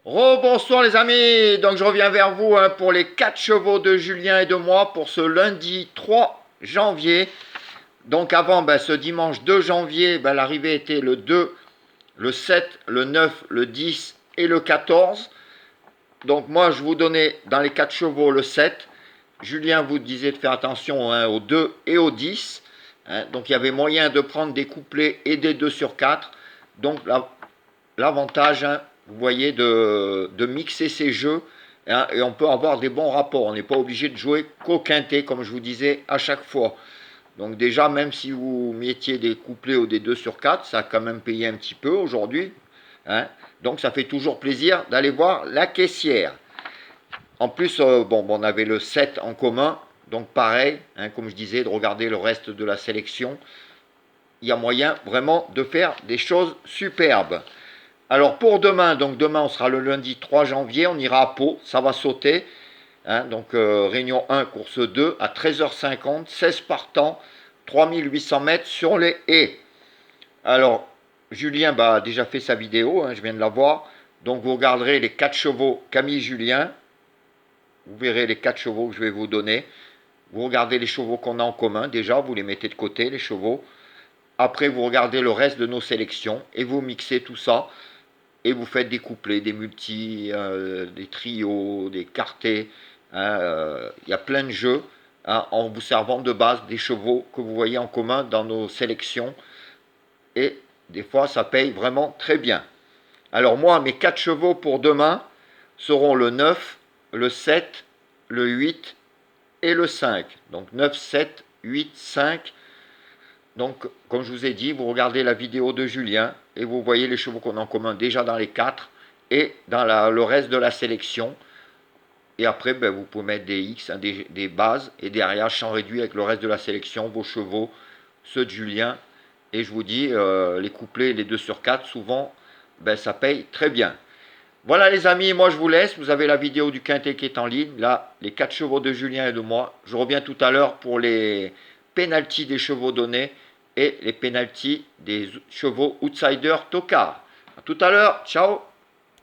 Rebonsoir les amis, donc je reviens vers vous pour les 4 chevaux de Julien et de moi pour ce lundi 3 janvier. Donc avant ce dimanche 2 janvier, l'arrivée était le 2, le 7, le 9, le 10 et le 14. Donc moi je vous donnais dans les 4 chevaux le 7. Julien vous disait de faire attention au 2 et au 10. Donc il y avait moyen de prendre des couplets et des 2 sur 4. Donc l'avantage, vous voyez, de mixer ces jeux, et on peut avoir des bons rapports. On n'est pas obligé de jouer qu'au quintet, comme je vous disais à chaque fois. Donc déjà, même si vous mettiez des couplets ou des 2 sur 4, ça a quand même payé un petit peu aujourd'hui. Donc ça fait toujours plaisir d'aller voir la caissière. En plus, on avait le 7 en commun, donc pareil, comme je disais, de regarder le reste de la sélection. Il y a moyen vraiment de faire des choses superbes. Alors pour demain, donc demain on sera le lundi 3 janvier, on ira à Pau, ça va sauter. Donc réunion 1, course 2 à 13h50, 16 partants, 3800 mètres sur les haies. Alors Julien a déjà fait sa vidéo, je viens de la voir. Donc vous regarderez les 4 chevaux Camille Julien. Vous verrez les 4 chevaux que je vais vous donner. Vous regardez les chevaux qu'on a en commun déjà, vous les mettez de côté, les chevaux. Après vous regardez le reste de nos sélections et vous mixez tout ça. Et vous faites des couplets, des multis, des trios, des quartets. Il y a plein de jeux en vous servant de base des chevaux que vous voyez en commun dans nos sélections. Et des fois, ça paye vraiment très bien. Alors moi, mes 4 chevaux pour demain seront le 9, le 7, le 8 et le 5. Donc 9, 7, 8, 5. Donc, comme je vous ai dit, vous regardez la vidéo de Julien et vous voyez les chevaux qu'on a en commun déjà dans les 4 et dans le reste de la sélection. Et après, vous pouvez mettre des X, des bases et derrière, champ réduit avec le reste de la sélection, vos chevaux, ceux de Julien. Et je vous dis, les couplets, les 2 sur 4, souvent, ça paye très bien. Voilà les amis, moi je vous laisse. Vous avez la vidéo du quintet qui est en ligne. Là, les 4 chevaux de Julien et de moi. Je reviens tout à l'heure pour les pénaltys des chevaux donnés et les pénaltys des chevaux outsiders tocard. A tout à l'heure, ciao.